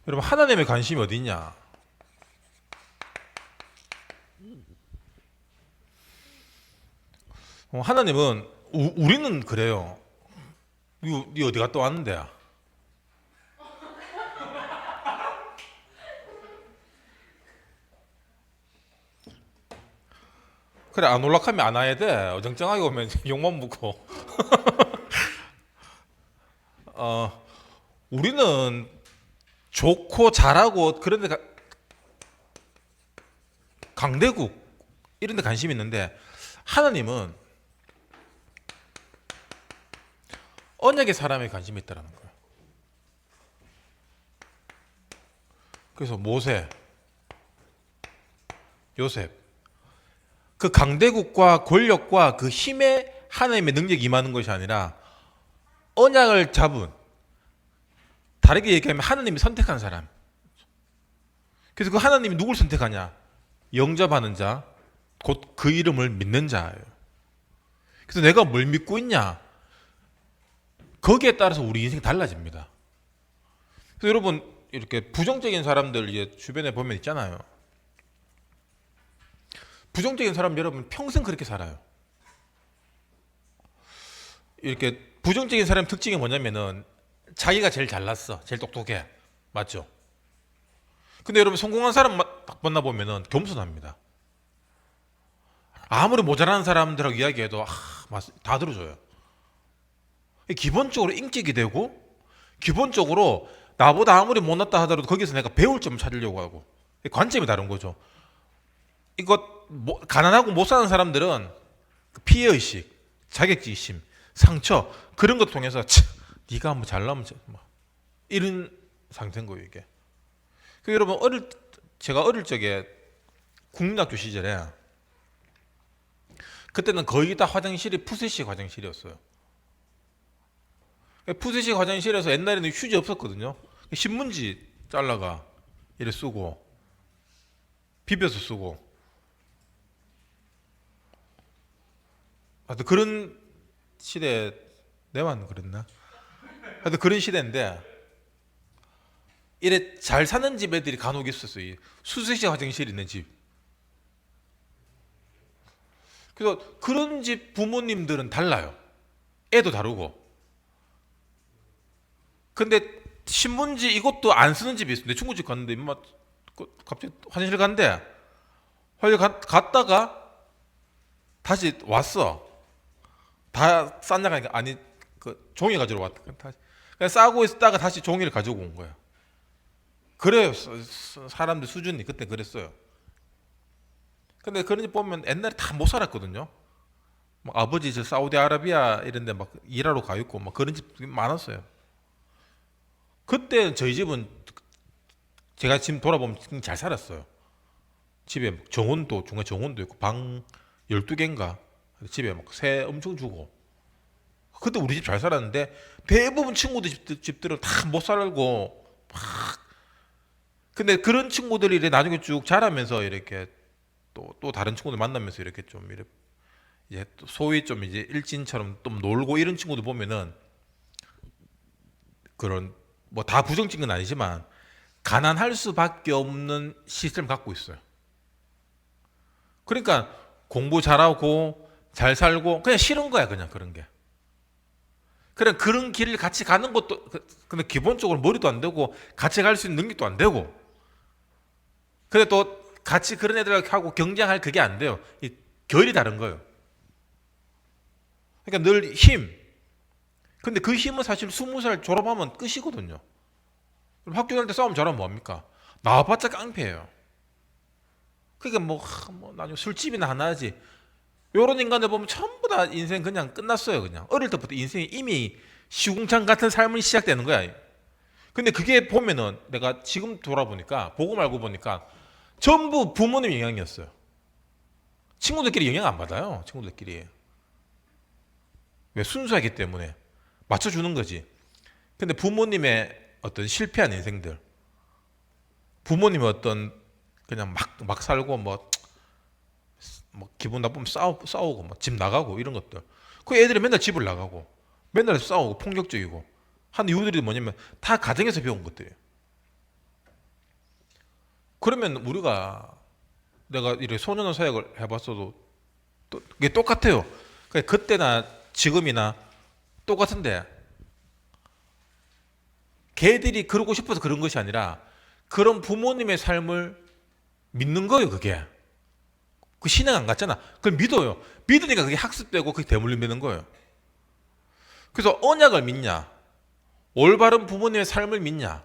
여러분, 하나님의 관심이 어디 있냐? 하나님은 우리는 그래요. 니 어디 갔다 왔는데? 그래, 안 올락하면 안 와야 돼. 어정쩡하게 오면 욕만 먹고. 우리는 좋고 잘하고 그런데 강대국 이런 데 관심이 있는데, 하나님은 언약의 사람에 관심이 있다는 거예요. 그래서 모세, 요셉, 그 강대국과 권력과 그 힘에 하나님의 능력이 임하는 것이 아니라 언약을 잡은, 다르게 얘기하면 하나님이 선택한 사람. 그래서 그 하나님이 누굴 선택하냐? 영접하는 자, 곧 그 이름을 믿는 자예요. 그래서 내가 뭘 믿고 있냐? 거기에 따라서 우리 인생이 달라집니다. 그래서 여러분, 이렇게 부정적인 사람들 이제 주변에 보면 있잖아요. 부정적인 사람 여러분 평생 그렇게 살아요. 이렇게 부정적인 사람 특징이 뭐냐면은 자기가 제일 잘났어, 제일 똑똑해, 맞죠? 근데 여러분 성공한 사람 딱 만나보면은 겸손합니다. 아무리 모자라는 사람들하고 이야기해도 다 들어줘요. 기본적으로 인격이 되고, 기본적으로 나보다 아무리 못났다 하더라도 거기서 내가 배울 점을 찾으려고 하고, 관점이 다른 거죠. 이거 가난하고 못 사는 사람들은 피해의식, 자격지심, 상처 그런 것 통해서 네가 한번 잘나면 이런 상태인 거예요 이게. 그 여러분 제가 어릴 적에 국민학교 시절에 그때는 거의 다 화장실이 푸세식 화장실이었어요. 푸세식 화장실에서 옛날에는 휴지 없었거든요. 신문지 잘라가 이래 쓰고 비벼서 쓰고. 하여튼 그런 시대, 내만 그랬나? 하여튼 그런 시대인데, 이래 잘 사는 집 애들이 간혹 있었어요. 수세식 화장실 있는 집. 그래서 그런 집 부모님들은 달라요. 애도 다르고. 근데 신문지 이것도 안 쓰는 집이 있어요. 내 친구 집 갔는데 임마 갑자기 화장실 간대. 화장실 갔다가 다시 왔어. 다 쌌냐가 아니, 그 종이 가지러 왔다. 그냥 싸고 있다가 다시 종이를 가지고 온 거야. 그래요. 사람들 수준이 그때 그랬어요. 근데 그런 집 보면 옛날에 다 못 살았거든요. 막 아버지 저 사우디아라비아 이런데 막 일하러 가 있고 막 그런 집 많았어요. 그때 저희 집은 제가 지금 돌아보면 잘 살았어요. 집에 정원도 중간에 정원도 있고 방 12개인가 집에 막 새 엄청 주고. 그때 우리 집 잘 살았는데 대부분 친구들 집들은 다 못 살고 막. 근데 그런 친구들이 이제 나중에 쭉 자라면서 이렇게 또 다른 친구들 만나면서 이렇게 좀 이렇게 이제 소위 좀 이제 일진처럼 좀 놀고 이런 친구들 보면은 그런 뭐 다 부정적인 건 아니지만 가난할 수밖에 없는 시스템을 갖고 있어요. 그러니까 공부 잘하고 잘 살고 그냥 싫은 거야 그냥 그런 게. 그래 그런 길을 같이 가는 것도 근데 기본적으로 머리도 안 되고 같이 갈 수 있는 능력도 안 되고. 근데 또 같이 그런 애들하고 경쟁할 그게 안 돼요. 이 결이 다른 거예요. 그러니까 늘 힘. 근데 그 힘은 사실 20살 졸업하면 끝이거든요. 학교 다닐 때 싸움 잘하면 뭐합니까? 나와봤자 깡패예요. 그러니까 뭐 나중에 술집이나 하나 하지. 요런 인간들 보면 전부 다 인생 그냥 끝났어요. 그냥 어릴 때부터 인생이 이미 시궁창 같은 삶이 시작되는 거야. 근데 그게 보면은 내가 지금 돌아보니까 보고 말고 보니까 전부 부모님 영향이었어요. 친구들끼리 영향 안 받아요. 친구들끼리. 왜? 순수하기 때문에 맞춰주는 거지. 근데 부모님의 어떤 실패한 인생들, 부모님의 어떤 그냥 막 살고 뭐 기분 나쁘면 싸우고 뭐 집 나가고 이런 것들. 그 애들이 맨날 집을 나가고 맨날 싸우고 폭력적이고 한 이유들이 뭐냐면 다 가정에서 배운 것들이에요. 그러면 우리가 내가 이렇게 소년원 사역을 해봤어도 또 이게 똑같아요. 그때나 지금이나 똑같은데 걔들이 그러고 싶어서 그런 것이 아니라 그런 부모님의 삶을 믿는 거예요. 그게 그 신앙 안 갔잖아. 그걸 믿어요. 믿으니까 그게 학습되고 그게 대물림되는 거예요. 그래서 언약을 믿냐, 올바른 부모님의 삶을 믿냐,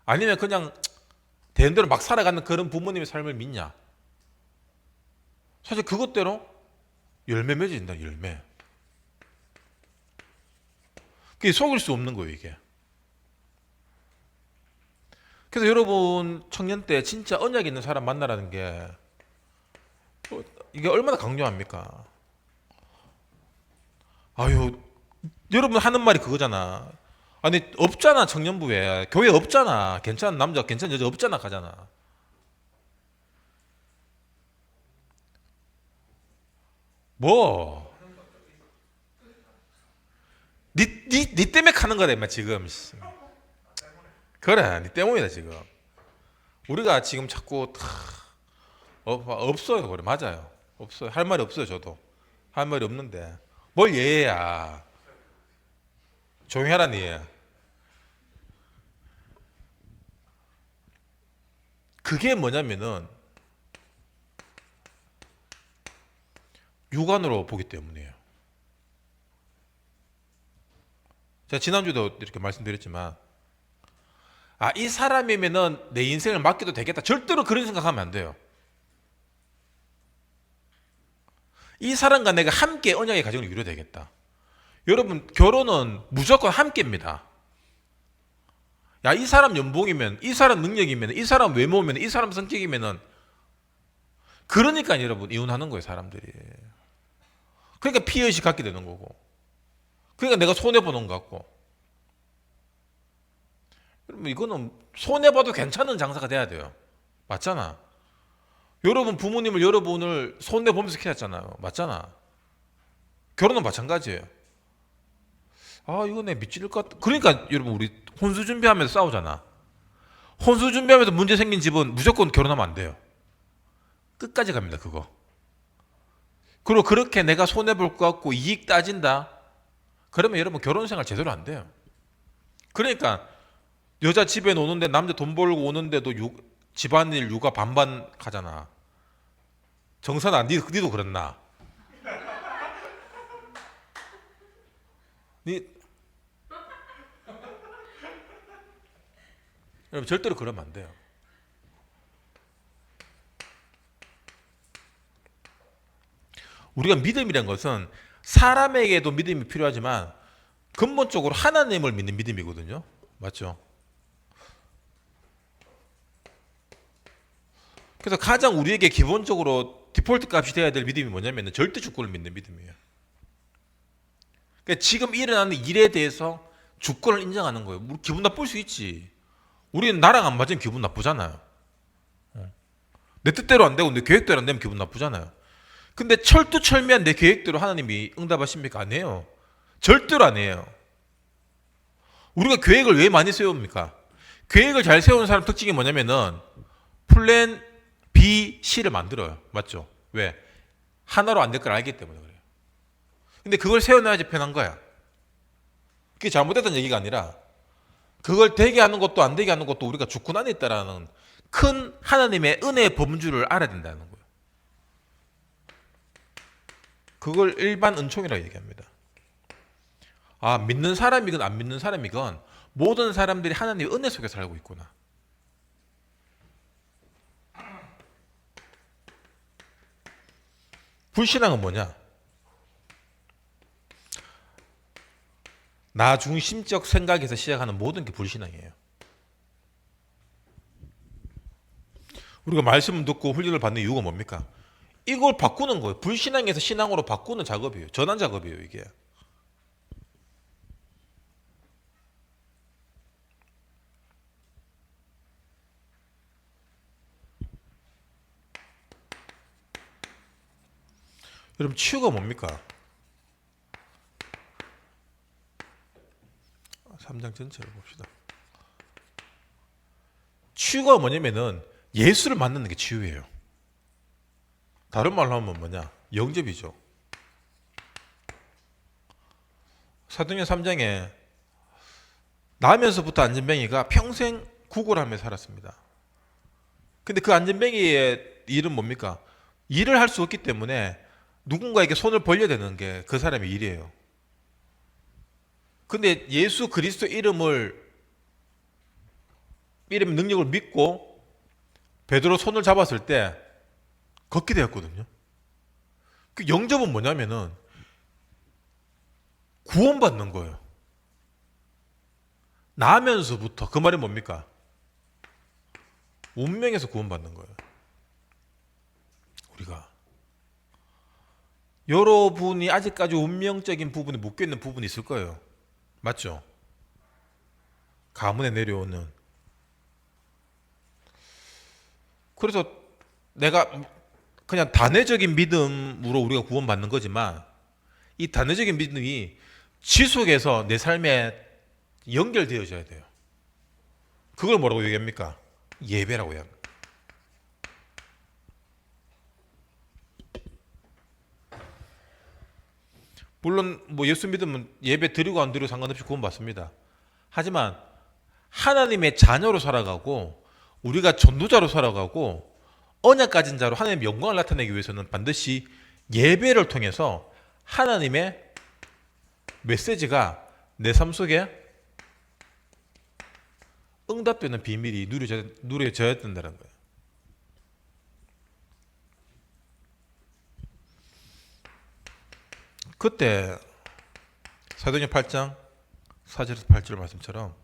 아니면 그냥 되는 대로 막 살아가는 그런 부모님의 삶을 믿냐. 사실 그것대로 열매 맺어진다. 열매. 그게 속일 수 없는 거예요. 이게. 그래서 여러분 청년 때 진짜 언약 있는 사람 만나라는 게 이게 얼마나 강요합니까? 아유, 여러분 하는 말이 그거잖아. 아니 없잖아. 청년부에 교회 없잖아. 괜찮은 남자 괜찮은 여자 없잖아. 가잖아. 뭐 니 때문에 가는 거다 임마 지금. 그래 니 때문이다 지금. 우리가 지금 자꾸 없어요. 그래 맞아요. 없어요. 할 말이 없어요. 저도 할 말이 없는데 뭘 예야. 조용히 하라니. 그게 뭐냐면은 육안으로 보기 때문이에요. 제가 지난주도 이렇게 말씀드렸지만 이 사람이면은 내 인생을 맡겨도 되겠다. 절대로 그런 생각하면 안 돼요. 이 사람과 내가 함께 언약의 가정을 이루어야 되겠다. 여러분 결혼은 무조건 함께입니다. 야, 이 사람 연봉이면, 이 사람 능력이면, 이 사람 외모면, 이 사람 성격이면은 그러니까 여러분 이혼하는 거예요 사람들이. 그러니까 피해의식 갖게 되는 거고. 그러니까 내가 손해보는 것 같고. 여러분 이거는 손해봐도 괜찮은 장사가 돼야 돼요. 맞잖아. 여러분 부모님을 여러분을 손해보면서 키웠잖아요. 맞잖아. 결혼은 마찬가지예요. 이거 내 미칠 것 같다. 그러니까 여러분 우리 혼수 준비하면서 싸우잖아. 혼수 준비하면서 문제 생긴 집은 무조건 결혼하면 안 돼요. 끝까지 갑니다 그거. 그리고 그렇게 내가 손해볼 것 같고 이익 따진다. 그러면 여러분 결혼 생활 제대로 안 돼요. 그러니까 여자 집에 오는데 남자 돈 벌고 오는데도 집안일 육아 반반 가잖아. 정선아 니도 그랬나? 여러분 절대로 그러면 안 돼요. 우리가 믿음이란 것은 사람에게도 믿음이 필요하지만 근본적으로 하나님을 믿는 믿음이거든요. 맞죠? 그래서 가장 우리에게 기본적으로 디폴트 값이 돼야 될 믿음이 뭐냐면 절대 주권을 믿는 믿음이에요. 그러니까 지금 일어나는 일에 대해서 주권을 인정하는 거예요. 우리 기분 나쁠 수 있지. 우리는 나랑 안 맞으면 기분 나쁘잖아요. 내 뜻대로 안 되고 내 계획대로 안 되면 기분 나쁘잖아요. 근데 철두철미한 내 계획대로 하나님이 응답하십니까? 안 해요. 절대로 안 해요. 우리가 계획을 왜 많이 세웁니까? 계획을 잘 세우는 사람 특징이 뭐냐면은 플랜 B, C를 만들어요. 맞죠? 왜? 하나로 안 될 걸 알기 때문에 그래요. 근데 그걸 세워놔야지 편한 거야. 그게 잘못됐다는 얘기가 아니라 그걸 되게 하는 것도 안 되게 하는 것도 우리가 주권 안에 있다라는 큰 하나님의 은혜의 범주를 알아야 된다는 거예요. 그걸 일반 은총이라고 얘기합니다. 믿는 사람이건 안 믿는 사람이건 모든 사람들이 하나님의 은혜 속에 살고 있구나. 불신앙은 뭐냐? 나 중심적 생각에서 시작하는 모든 게 불신앙이에요. 우리가 말씀을 듣고 훈련을 받는 이유가 뭡니까? 이걸 바꾸는 거예요. 불신앙에서 신앙으로 바꾸는 작업이에요. 전환 작업이에요, 이게. 여러분, 치유가 뭡니까? 3장 전체를 봅시다. 치유가 뭐냐면은 예수를 만나는 게 치유예요. 다른 말로 하면 뭐냐? 영접이죠. 사도행전 3장에 나면서부터 안전뱅이가 평생 구걸하며 살았습니다. 근데 그 안전뱅이의 일은 뭡니까? 일을 할 수 없기 때문에 누군가에게 손을 벌려야 되는 게 그 사람의 일이에요. 근데 예수 그리스도 이름 능력을 믿고 베드로 손을 잡았을 때 걷게 되었거든요. 그 영접은 뭐냐면은 구원받는 거예요. 나면서부터. 그 말이 뭡니까? 운명에서 구원받는 거예요. 우리가. 여러분이 아직까지 운명적인 부분에 묶여있는 부분이 있을 거예요. 맞죠? 가문에 내려오는. 그래서 내가 그냥 단회적인 믿음으로 우리가 구원받는 거지만 이 단회적인 믿음이 지속해서 내 삶에 연결되어져야 돼요. 그걸 뭐라고 얘기합니까? 예배라고 얘기합니다. 물론 뭐 예수 믿으면 예배 드리고 안 드리고 상관없이 구원받습니다. 하지만 하나님의 자녀로 살아가고 우리가 전도자로 살아가고 언약 가진 자로 하나님의 영광을 나타내기 위해서는 반드시 예배를 통해서 하나님의 메시지가 내 삶 속에 응답되는 비밀이 누려져야 된다는 거예요. 그때 사도행전 8장 4절에서 8절 말씀처럼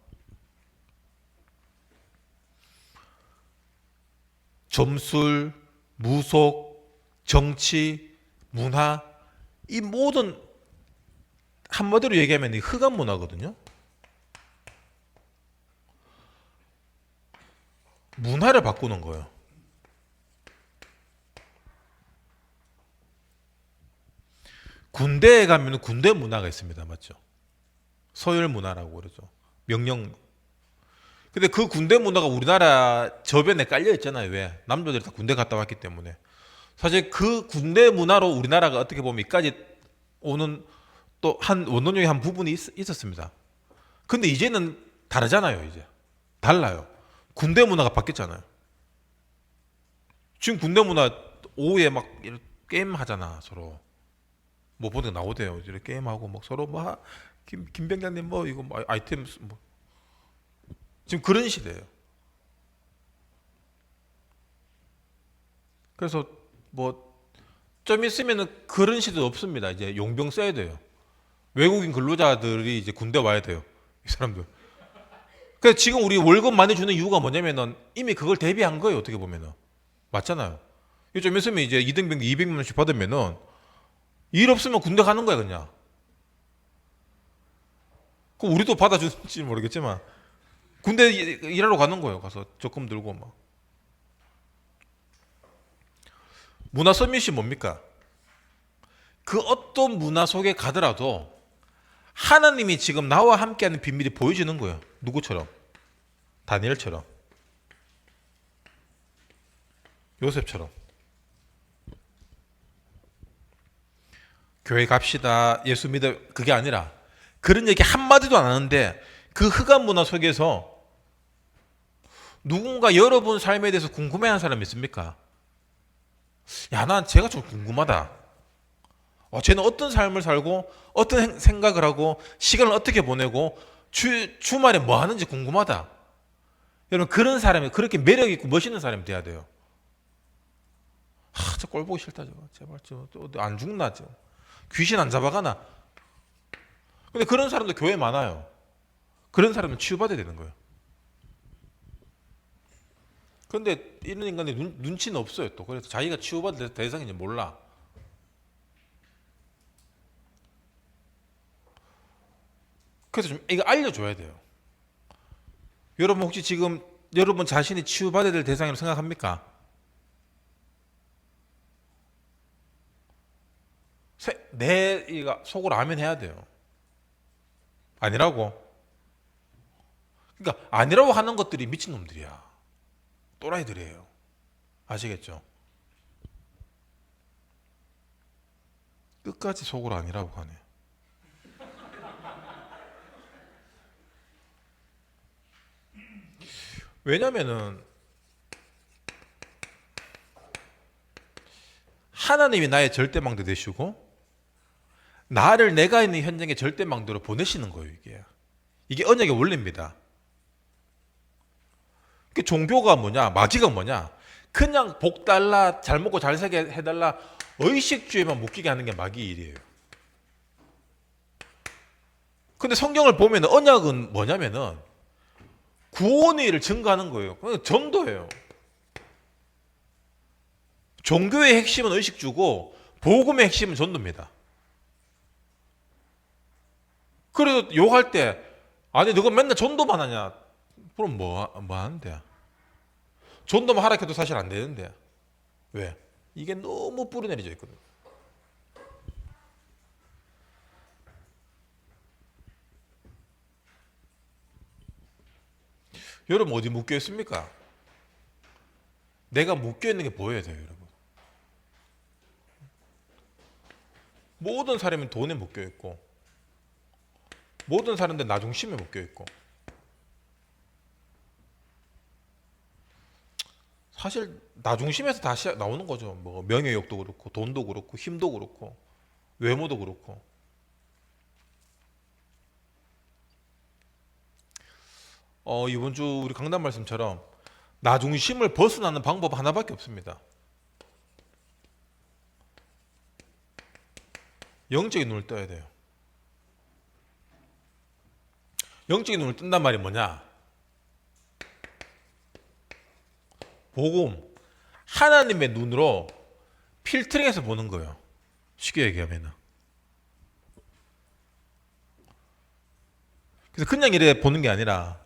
점술, 무속, 정치, 문화 이 모든 한마디로 얘기하면 흑암 문화거든요. 문화를 바꾸는 거예요. 군대에 가면 군대 문화가 있습니다. 맞죠? 서열 문화라고 그러죠. 명령. 근데 그 군대 문화가 우리나라 저변에 깔려 있잖아요. 왜? 남자들이 다 군대 갔다 왔기 때문에. 사실 그 군대 문화로 우리나라가 어떻게 보면 이까지 오는 또 한 원동력의 한 부분이 있었습니다. 근데 이제는 다르잖아요. 이제 달라요. 군대 문화가 바뀌었잖아요. 지금 군대 문화 오후에 막 게임 하잖아. 서로 뭐 보는 나오대요. 이렇게 게임하고 막 서로 뭐 김병장님 뭐 이거 뭐 아이템 뭐 지금 그런 시대예요. 그래서 뭐 좀 있으면은 그런 시대도 없습니다. 이제 용병 써야 돼요. 외국인 근로자들이 이제 군대 와야 돼요. 이 사람들. 그래서 지금 우리 월급 많이 주는 이유가 뭐냐면은 이미 그걸 대비한 거예요. 어떻게 보면은 맞잖아요. 좀 있으면 이제 이등병 200만 원씩 받으면은 일 없으면 군대 가는 거야 그냥. 그 우리도 받아주는지 모르겠지만 군대 일하러 가는 거예요. 가서 적금 들고 막. 문화 서밋이 뭡니까? 그 어떤 문화 속에 가더라도 하나님이 지금 나와 함께하는 비밀이 보여지는 거예요. 누구처럼? 다니엘처럼. 요셉처럼. 교회 갑시다. 예수 믿어. 그게 아니라 그런 얘기 한마디도 안 하는데 그 흑암 문화 속에서 누군가 여러분 삶에 대해서 궁금해하는 사람이 있습니까? 야, 난 제가 좀 궁금하다. 쟤는 어떤 삶을 살고 어떤 생각을 하고 시간을 어떻게 보내고 주말에 뭐 하는지 궁금하다. 여러분 그런 사람이 그렇게 매력 있고 멋있는 사람이 돼야 돼요. 저 꼴 보기 싫다 저거. 제발 저안 죽나 저. 귀신 안 잡아가나. 근데 그런 사람도 교회에 많아요. 그런 사람은 치유받아야 되는 거예요. 근데 이런 인간이 눈치는 없어요 또. 그래서 자기가 치유받을 대상인지 몰라. 그래서 좀 이거 알려줘야 돼요. 여러분 혹시 지금 여러분 자신이 치유받아야 될 대상이라고 생각합니까? 내가 속으로 아멘 해야 돼요. 아니라고. 그러니까 아니라고 하는 것들이 미친놈들이야. 또라이들이에요. 아시겠죠? 끝까지 속으로 아니라고 하네요. 왜냐면은 하나님이 나의 절대망대 되시고 나를 내가 있는 현장에 절대망대로 보내시는 거예요. 이게 언약의 원리입니다. 그 종교가 뭐냐, 마귀가 뭐냐, 그냥 복 달라, 잘 먹고 잘 살게 해달라, 의식주의만 묶이게 하는 게 마귀 일이에요. 근데 성경을 보면 언약은 뭐냐면은 구원의 일을 증거하는 거예요. 그냥 전도예요. 종교의 핵심은 의식주고 복음의 핵심은 전도입니다. 그래서 욕할 때 아니 너가 맨날 전도만 하냐? 그럼 뭐 하는데? 전도만 하라 해도 사실 안 되는데. 왜? 이게 너무 뿌리내려져 있거든. 여러분 어디 묶여 있습니까? 내가 묶여 있는 게 보여야 돼요, 여러분. 모든 사람은 돈에 묶여 있고, 모든 사람들 나 중심에 묶여 있고. 사실 나 중심에서 다 나오는 거죠. 뭐 명예욕도 그렇고, 돈도 그렇고, 힘도 그렇고, 외모도 그렇고. 이번 주 우리 강단 말씀처럼 나 중심을 벗어나는 방법 하나밖에 없습니다. 영적인 눈을 떠야 돼요. 영적인 눈을 뜬단 말이 뭐냐? 복음, 하나님의 눈으로 필터링해서 보는 거예요. 쉽게 얘기하면. 그래서 그냥 이래 보는 게 아니라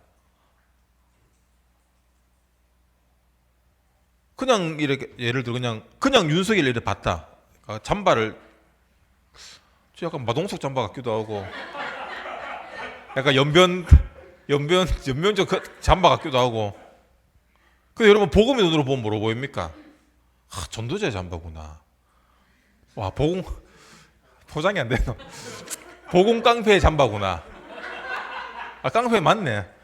그냥 이렇게 예를 들어 그냥 윤석열 이래 봤다. 그러니까 잠바를 약간 마동석 잠바 같기도 하고 약간 연변적 잠바 같기도 하고. 근데 여러분 복음의 눈으로 보면 뭐로 보입니까? 전도자의 잠바구나. 와 복음 포장이 안 되노. 복음 깡패의 잠바구나. 깡패 맞네.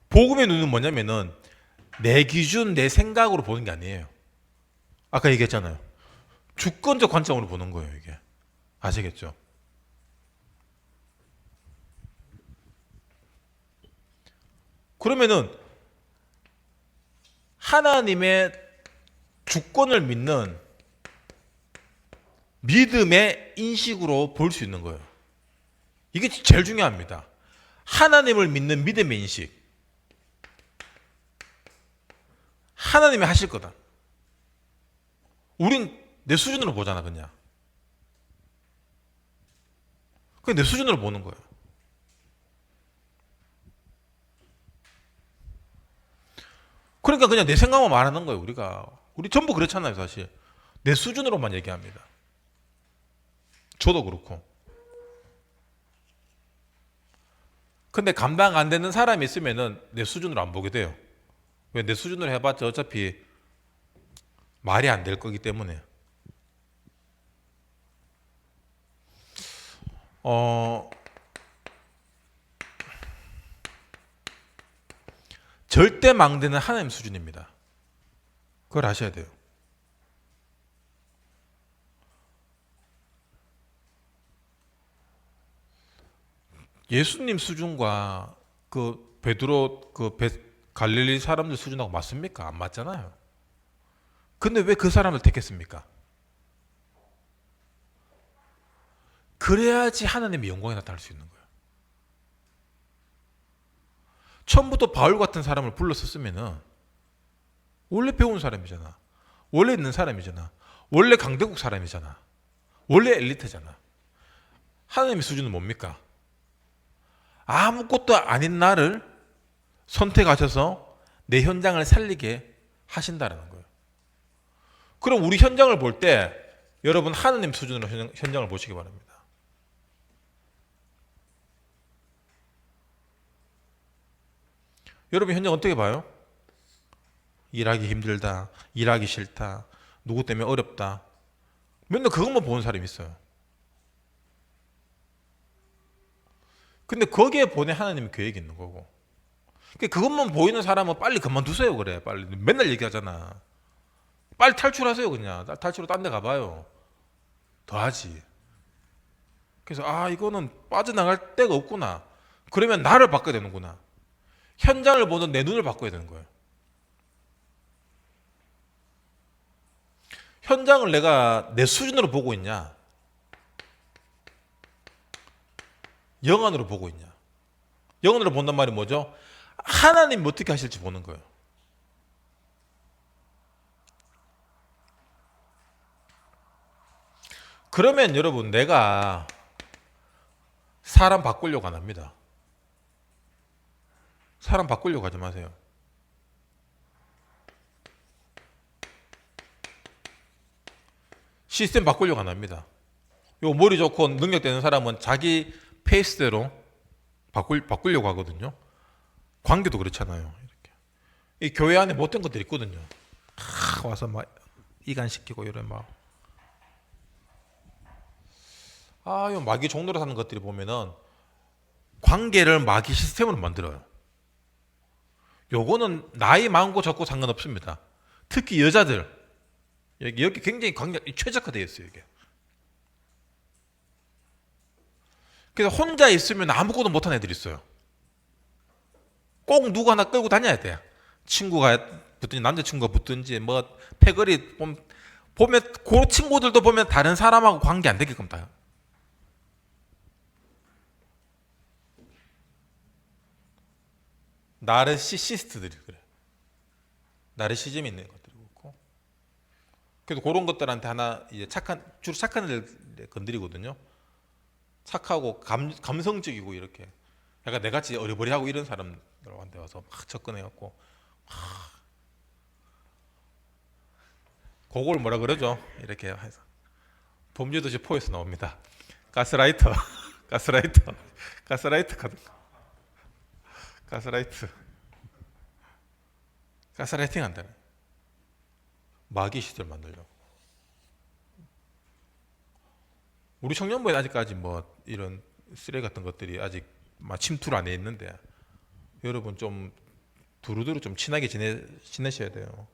복음의 눈은 뭐냐면은 내 기준, 내 생각으로 보는 게 아니에요. 아까 얘기했잖아요. 주권적 관점으로 보는 거예요, 이게. 아시겠죠? 그러면은 하나님의 주권을 믿는 믿음의 인식으로 볼 수 있는 거예요. 이게 제일 중요합니다. 하나님을 믿는 믿음의 인식. 하나님이 하실 거다. 우린 내 수준으로 보잖아, 그냥. 그게 내 수준으로 보는 거예요. 그러니까 그냥 내 생각만 말하는 거예요, 우리가. 우리 전부 그렇잖아요, 사실. 내 수준으로만 얘기합니다. 저도 그렇고. 근데 감당 안 되는 사람이 있으면은 내 수준으로 안 보게 돼요. 왜? 내 수준으로 해봤자 어차피 말이 안 될 거기 때문에. 절대 망대는 하나님 수준입니다. 그걸 아셔야 돼요. 예수님 수준과 그 베드로 갈릴리 사람들 수준하고 맞습니까? 안 맞잖아요. 근데 왜 그 사람을 택했습니까? 그래야지 하나님의 영광이 나타날 수 있는 거예요. 처음부터 바울 같은 사람을 불렀었으면은 원래 배운 사람이잖아. 원래 있는 사람이잖아. 원래 강대국 사람이잖아. 원래 엘리트잖아. 하나님의 수준은 뭡니까? 아무것도 아닌 나를 선택하셔서 내 현장을 살리게 하신다는 거예요. 그럼 우리 현장을 볼 때 여러분 하나님 수준으로 현장을 보시기 바랍니다. 여러분 현장 어떻게 봐요? 일하기 힘들다, 일하기 싫다, 누구 때문에 어렵다. 맨날 그것만 보는 사람이 있어요. 근데 거기에 보내 하나님의 계획이 있는 거고. 그것만 보이는 사람은 빨리 그만두세요. 그래. 빨리 맨날 얘기하잖아. 빨리 탈출하세요. 그냥 탈출로 딴 데 가봐요. 더 하지. 그래서 이거는 빠져나갈 데가 없구나. 그러면 나를 바꿔야 되는구나. 현장을 보는 내 눈을 바꿔야 되는 거예요. 현장을 내가 내 수준으로 보고 있냐, 영안으로 보고 있냐. 영안으로 본단 말이 뭐죠? 하나님이 어떻게 하실지 보는 거예요. 그러면 여러분, 내가 사람 바꾸려고 안 합니다. 사람 바꾸려고 하지 마세요. 시스템 바꾸려고 안 합니다. 요 머리 좋고 능력 되는 사람은 자기 페이스대로 바꾸려고 하거든요. 관계도 그렇잖아요. 이렇게. 이 교회 안에 못된 것들이 있거든요. 와서 막 이간시키고 이런 막. 요 마귀 종로로 사는 것들이 보면은 관계를 마귀 시스템으로 만들어요. 요거는 나이 많고 적고 상관없습니다. 특히 여자들. 여기 굉장히 관계 최적화되어 있어요, 이게. 그래서 혼자 있으면 아무것도 못하는 애들이 있어요. 꼭 누구 하나 끌고 다녀야 돼. 친구가 붙든지 남자친구가 붙든지 뭐 패거리 보면 그 친구들도 보면 다른 사람하고 관계 안 되게끔 다. 나르시시스트들이 그래. 나르시즘이 있는 것들이고 있고. 그래서 그런 것들한테 하나 이제 주로 착한 애들 건드리거든요. 착하고 감성적이고 이렇게. 약간 내같이 어리버리하고 이런 사람들한테 와서 막 접근해갖고 그걸 뭐라 그러죠? 이렇게 해서 범죄도시 포에서 나옵니다. 가스라이터, 가스라이터 카드, 가스라이팅 한다네. 마귀 시절 만들려고. 우리 청년부에 아직까지 뭐 이런 쓰레기 같은 것들이 아직 막 침투를 안 해 있는데 여러분 좀 두루두루 좀 친하게 지내셔야 돼요.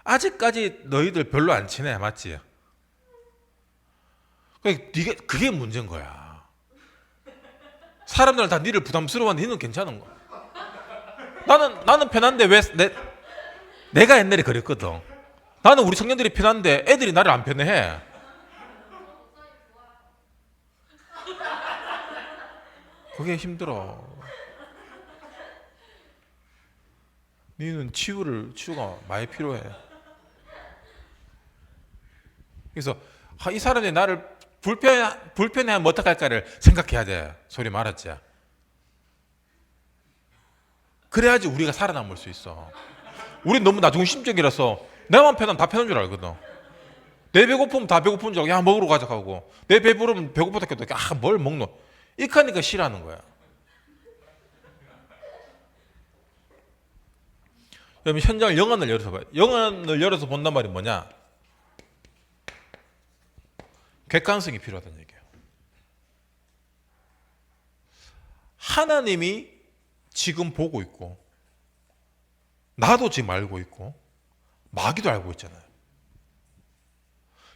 아직까지 너희들 별로 안 친해, 맞지? 그게 문제인 거야. 사람들은 다 니를 부담스러워하는데 니는 괜찮은 거야. 나는 편한데 왜 내가 옛날에 그랬거든. 나는 우리 청년들이 편한데 애들이 나를 안 편해해. 그게 힘들어. 니는 치유가 많이 필요해. 그래서 이 사람이 나를 불편해하면 어떡할까를 생각해야 돼. 소리 말았지. 그래야지 우리가 살아남을 수 있어. 우린 너무 나중심적이라서 내만 편하면 다 편한 줄 알거든. 내 배고프면 다 배고픈 줄 알고 야 먹으러 가자 하고 내 배부르면 배고프다 해도 뭘 먹노. 이렇게 하니까 싫어하는 거야. 그러면 현장을 영안을 열어서 봐요. 영안을 열어서 본단 말이 뭐냐? 객관성이 필요하다는 얘기예요. 하나님이 지금 보고 있고 나도 지금 알고 있고 마귀도 알고 있잖아요.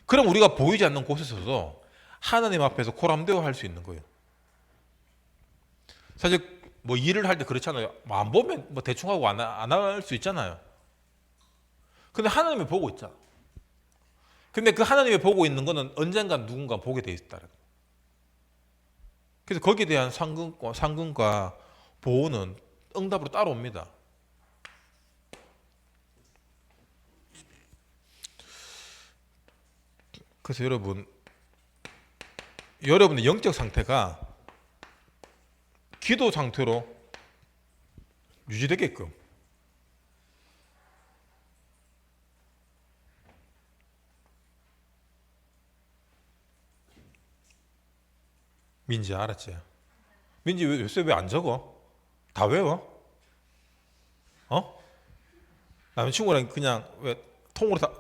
그럼 우리가 보이지 않는 곳에서도 하나님 앞에서 코람대어 할 수 있는 거예요. 사실 뭐 일을 할 때 그렇잖아요. 안 보면 뭐 대충 하고 안 할 수 있잖아요. 근데 하나님이 보고 있잖아. 근데 그 하나님이 보고 있는 거는 언젠가 누군가 보게 돼 있다는 거예요. 그래서 거기에 대한 상근과 보호는 응답으로 따라옵니다. 그래서 여러분의 영적 상태가 기도 상태로 유지되게끔 민지 알았지? 민지 요새 왜 안 적어? 다 외워? 어? 남자친구랑 그냥 왜 통으로 다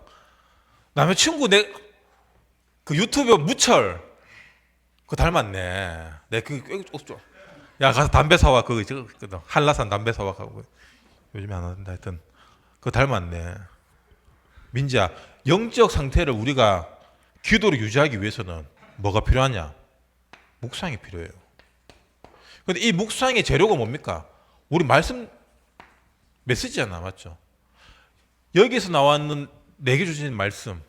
남자친구 내 그 유튜브 무철 그거 닮았네. 야 가서 담배 사와 그거 한라산 담배 사와 가고 요즘에 안 하던데 하여튼 그거 닮았네. 민지야 영적 상태를 우리가 기도로 유지하기 위해서는 뭐가 필요하냐? 묵상이 필요해요. 근데 이 묵상의 재료가 뭡니까? 우리 말씀 메시지잖아, 맞죠? 여기서 나왔는 내게 주신 말씀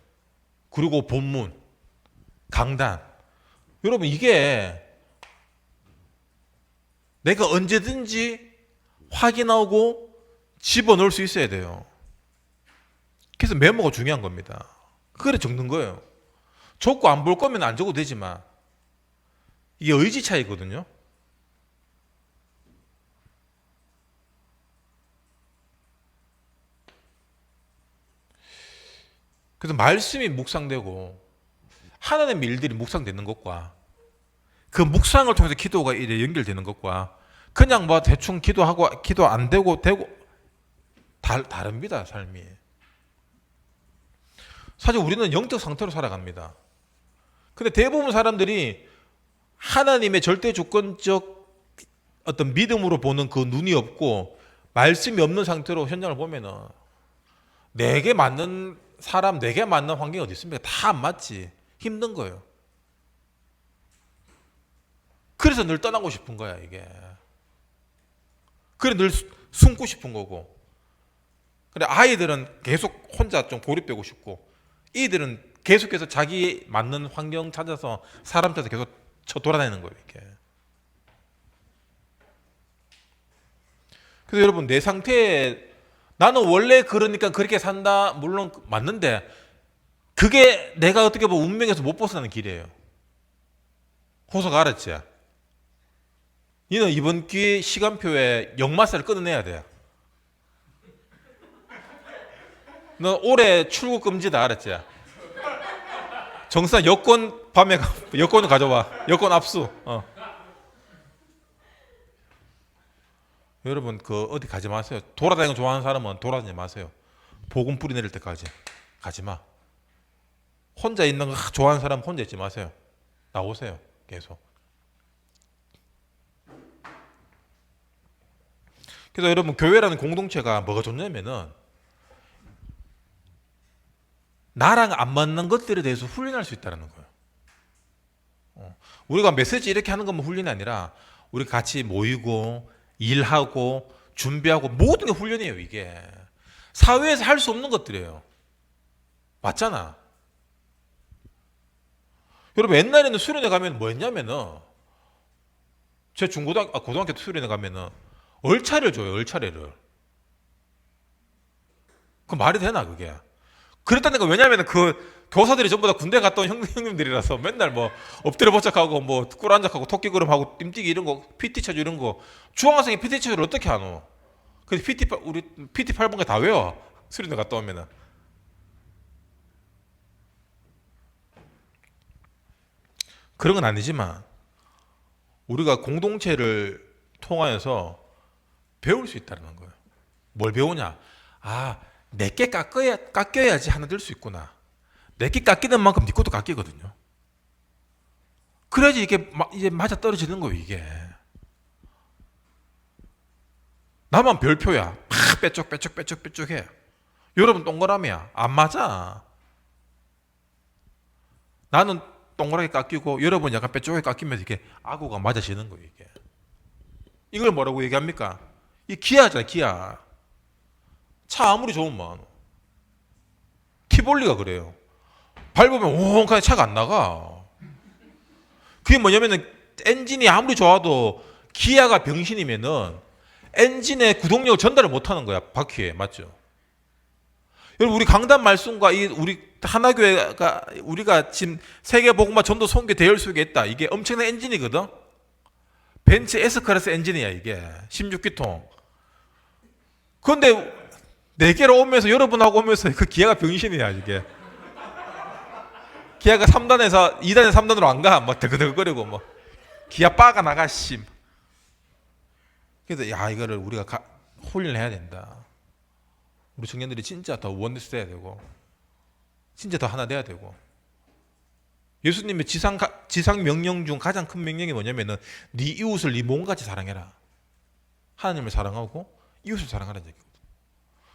그리고 본문 강단 여러분 이게 내가 언제든지 확인하고 집어넣을 수 있어야 돼요. 그래서 메모가 중요한 겁니다. 그래 적는 거예요. 적고 안 볼 거면 안 적어도 되지만 이게 의지 차이거든요. 그래서 말씀이 묵상되고 하나님의 일들이 묵상되는 것과 그 묵상을 통해서 기도가 이제 연결되는 것과 그냥 뭐 대충 기도하고 기도 안 되고 다릅니다. 삶이. 사실 우리는 영적 상태로 살아갑니다. 근데 대부분 사람들이 하나님의 절대 주권적 어떤 믿음으로 보는 그 눈이 없고 말씀이 없는 상태로 현장을 보면은 내게 맞는 사람, 내게 맞는 환경이 어디 있습니까? 다 안 맞지. 힘든 거예요. 그래서 늘 떠나고 싶은 거야, 이게. 그래 늘 숨고 싶은 거고. 그래 아이들은 계속 혼자 좀 고립되고 싶고 이들은 계속해서 자기 맞는 환경 찾아서 사람 찾아서 계속 돌아다니는 거예요, 이게. 그래서 여러분 내 상태에 나는 원래 그러니까 그렇게 산다 물론 맞는데 그게 내가 어떻게 보면 운명에서 못 벗어나는 길이에요. 호소가 알았지? 너는 이번 기회 시간표에 역마살을 끊어내야 돼. 너 올해 출국 금지다 알았지? 정상 여권 밤에 여권을 가져와. 여권 압수. 여러분 그 어디 가지 마세요. 돌아다니는 거 좋아하는 사람은 돌아다니지 마세요. 복음 뿌리 내릴 때까지 가지 마. 혼자 있는 거 좋아하는 사람 혼자 있지 마세요. 나오세요. 계속. 그래서 여러분 교회라는 공동체가 뭐가 좋냐면은 나랑 안 맞는 것들에 대해서 훈련할 수 있다는 거예요. 우리가 메시지 이렇게 하는 것만 훈련이 아니라 우리 같이 모이고 일하고 준비하고 모든 게 훈련이에요. 이게 사회에서 할 수 없는 것들이에요. 맞잖아. 여러분 옛날에는 수련회 가면 뭐 했냐면은 제 고등학교 수련회 가면은 얼차례를 줘요. 얼차례를. 그 말이 되나 그게? 그랬다니까. 왜냐하면 그 교사들이 전부 다 군대 갔다 온 형님들이라서 맨날 뭐 엎드려 버짝하고 뭐 꿇어앉아하고 토끼 걸음하고 띠뛰기 이런 거 PT 쳐주 이런 거 중학생이 PT 쳐주를 어떻게 하노? 근데 우리 PT 8번가 다 외워. 수련회 갔다 오면은. 그런 건 아니지만 우리가 공동체를 통하여서 배울 수 있다는 거예요. 뭘 배우냐? 내게 깎여야지 하나 될 수 있구나. 내게 깎이는 만큼 네 것도 깎이거든요. 그래야지 이게 맞아 떨어지는 거예요, 이게. 나만 별표야. 팍 빼쪽해. 여러분 동그라미야. 안 맞아. 나는 동그랗게 깎이고 여러분 약간 빼쪽에 깎이면서 이렇게 아구가 맞아지는 거예요, 이게. 이걸 뭐라고 얘기합니까? 이 기아잖아, 기아. 차 아무리 좋으면 티볼리가 그래요. 밟으면 옹하게 차가 안 나가. 그게 뭐냐면은 엔진이 아무리 좋아도 기아가 병신이면은 엔진의 구동력을 전달을 못하는 거야, 바퀴에. 맞죠? 여러분 우리 강단 말씀과 우리 하나교회가 우리가 지금 세계복음화 전도 선교 대열 속에 있다. 이게 엄청난 엔진이거든. 벤츠 S클래스 엔진이야, 이게. 16기통. 그런데 내게로 오면서 여러분하고 오면서 그 기아가 병신이야, 이게. 기아가 3단에서 2단에서 3단으로 안 가. 뭐 드그드그거리고 뭐 기아 빠가 나가 씨. 그래서 이거를 우리가 훈련해야 된다. 우리 청년들이 진짜 더 원네스 돼야 되고, 진짜 더 하나 돼야 되고. 예수님의 지상 명령 중 가장 큰 명령이 뭐냐면은 네 이웃을 네 몸같이 사랑해라. 하나님을 사랑하고 이웃을 사랑하라는 얘기거든.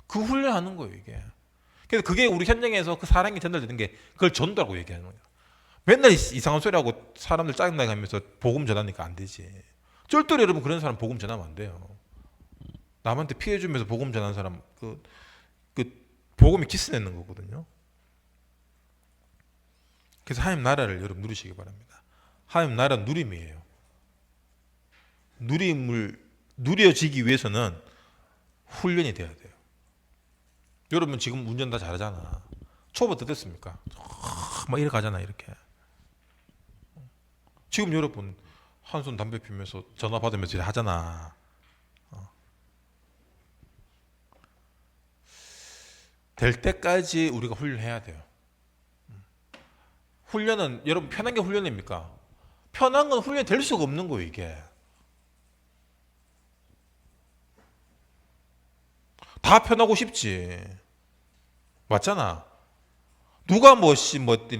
그 훈련하는 거예요 이게. 그래서 그게 우리 현장에서 그 사랑이 전달되는 게 그걸 전도라고 얘기하는 거예요. 맨날 이상한 소리하고 사람들 짜증나게 하면서 복음 전하니까 안 되지. 절대로 여러분 그런 사람 복음 전하면 안 돼요. 남한테 피해 주면서 복음 전하는 사람 그 복음이 키스내는 거거든요. 그래서 하나님 나라를 여러분 누리시기 바랍니다. 하나님 나라는 누림이에요. 누림을 누려지기 위해서는 훈련이 돼야 돼요. 여러분 지금 운전 다 잘하잖아. 초보부터 됐습니까? 막 이렇게 가잖아 이렇게. 지금 여러분 한 손 담배 피면서 전화 받으면서 하잖아. 될 때까지 우리가 훈련해야 돼요. 훈련은 여러분 편한 게 훈련입니까? 편한 건 훈련이 될 수가 없는 거예요 이게. 다 편하고 싶지. 맞잖아. 누가 뭐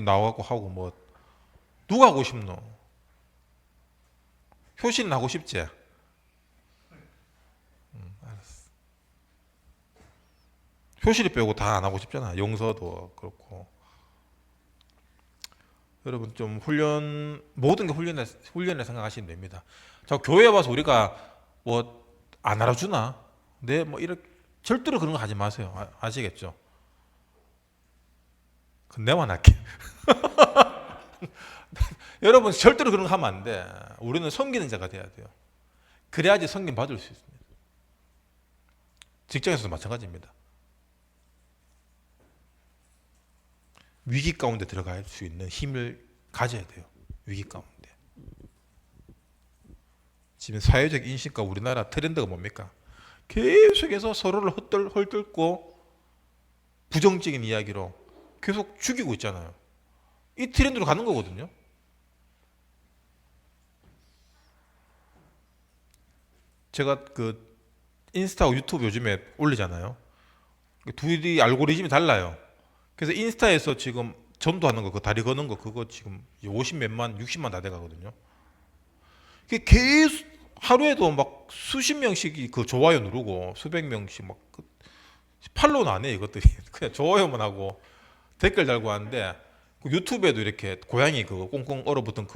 나와갖고 하고 뭐 누가 하고 싶노? 효신은 하고 싶지. 알았어. 효실이 빼고 다 안 하고 싶잖아. 용서도 그렇고. 여러분 좀 모든 게 훈련을 생각하시면 됩니다. 자, 교회 와서 우리가 뭐 안 알아주나? 네, 뭐 이렇게 절대로 그런 거 하지 마세요. 아시겠죠? 그 내만 할게. 여러분 절대로 그런 거 하면 안 돼. 우리는 섬기는 자가 돼야 돼요. 그래야지 섬김 받을 수 있습니다. 직장에서도 마찬가지입니다. 위기 가운데 들어갈 수 있는 힘을 가져야 돼요. 위기 가운데. 지금 사회적 인식과 우리나라 트렌드가 뭡니까? 계속해서 서로를 헐뜯고 부정적인 이야기로 계속 죽이고 있잖아요. 이 트렌드로 가는 거거든요. 제가 그 인스타하고 유튜브 요즘에 올리잖아요. 둘이 알고리즘이 달라요. 그래서 인스타에서 지금 전도하는 거, 그 다리 거는 거, 그거 지금 50몇만, 60만 다 돼가거든요. 그게 계속 하루에도 막 수십 명씩 그 좋아요 누르고 수백 명씩 막 팔로우는 안 해, 이것들이. 그냥 좋아요만 하고 댓글 달고 하는데 그 유튜브에도 이렇게 고양이 그거 꽁꽁 얼어붙은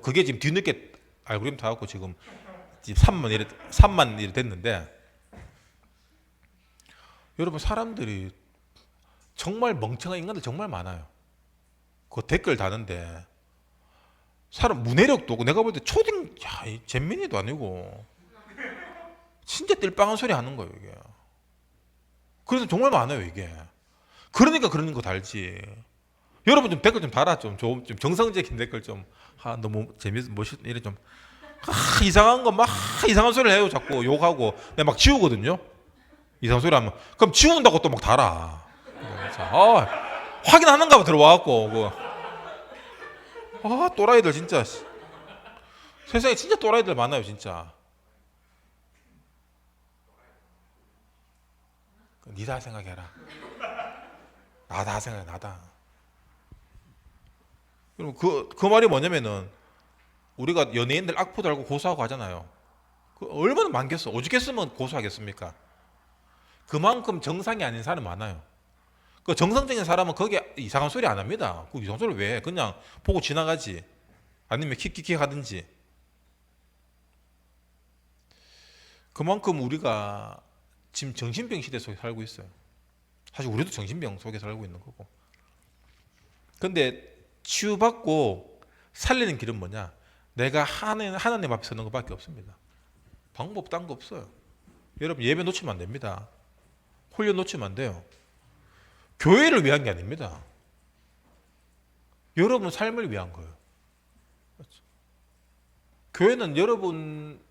그게 지금 뒤늦게 알고리즘 타갖고 지금 3만 이래 됐는데 여러분 사람들이 정말 멍청한 인간들 정말 많아요. 그 댓글 다는데 사람 문해력도 없고 내가 볼 때 초딩 잼민이도 아니고 진짜 띨빵한 소리 하는 거예요 이게. 그래서 정말 많아요 이게. 그러니까 그러는 거 달지. 여러분 좀 댓글 좀 달아 좀 정상적인 댓글 좀 너무 재밌어 이래 좀 이상한 거 막 이상한 소리를 해요 자꾸 욕하고 내가 막 지우거든요. 이상한 소리 하면 그럼 지운다고 또 막 달아. 확인하는가 봐 들어와갖고 또라이들 진짜 세상에 진짜 또라이들 많아요 진짜. 니다 생각해라. 나다 생각해 나다. 그럼 그 말이 뭐냐면은 우리가 연예인들 악플 달고 고소하고 하잖아요. 그 얼마나 많겠어. 오죽했으면 고소하겠습니까? 그만큼 정상이 아닌 사람이 많아요. 그 정상적인 사람은 거기에 이상한 소리 안 합니다. 그 이상한 소리 왜 해? 그냥 보고 지나가지. 아니면 킥킥킥 하든지. 그만큼 우리가 지금 정신병 시대 속에 살고 있어요. 사실 우리도 정신병 속에 살고 있는 거고. 근데 치유받고 살리는 길은 뭐냐? 내가 하나님 앞에 서는 것밖에 없습니다. 방법 딴 거 없어요. 여러분 예배 놓치면 안 됩니다. 훈련 놓치면 안 돼요. 교회를 위한 게 아닙니다. 여러분 삶을 위한 거예요. 교회는 여러분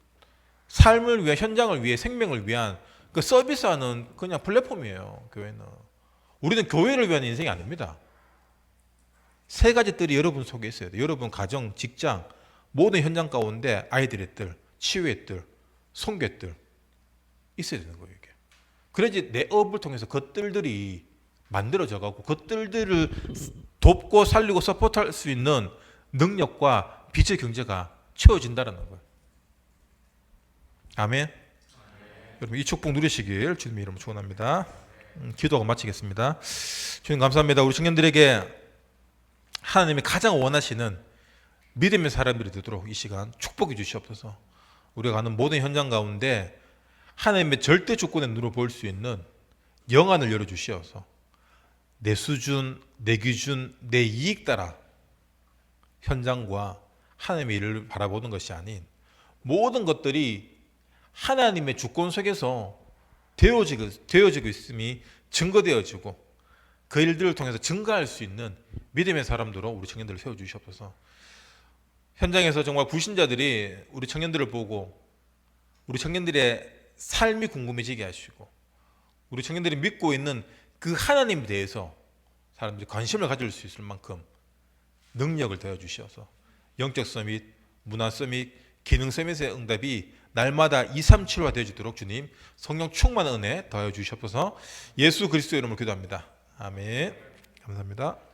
삶을 위해 현장을 위해 생명을 위한 그 서비스하는 그냥 플랫폼이에요. 교회는. 우리는 교회를 위한 인생이 아닙니다. 세 가지 뜰이 여러분 속에 있어야 돼요. 여러분 가정, 직장, 모든 현장 가운데 아이들의 뜰, 치유의 뜰, 선교의 뜰 있어야 되는 거예요. 이게. 그래야지 내 업을 통해서 것들들이 만들어져 가고 것들들을 돕고 살리고 서포트할 수 있는 능력과 빛의 경제가 채워진다는 거예요. 아멘. 여러분 이 축복 누리시길 주님의 이름으로 축원합니다. 기도하고 마치겠습니다. 주님 감사합니다. 우리 청년들에게 하나님이 가장 원하시는 믿음의 사람들이 되도록 이 시간 축복해 주시옵소서. 우리가 가는 모든 현장 가운데 하나님의 절대 주권의 눈으로 볼 수 있는 영안을 열어주시어서 내 수준, 내 기준, 내 이익 따라 현장과 하나님의 일을 바라보는 것이 아닌 모든 것들이 하나님의 주권 속에서 되어지고 있음이 증거되어지고 그 일들을 통해서 증가할 수 있는 믿음의 사람들로 우리 청년들을 세워주시옵소서. 현장에서 정말 불신자들이 우리 청년들을 보고 우리 청년들의 삶이 궁금해지게 하시고 우리 청년들이 믿고 있는 그 하나님에 대해서 사람들이 관심을 가질 수 있을 만큼 능력을 더해 주시어서 영적 서밋, 문화 서밋, 기능 서밋의 응답이 날마다 237화 되어지도록 주님 성령 충만한 은혜 더해 주시옵소서. 예수 그리스도의 이름으로 기도합니다. 아멘. 감사합니다.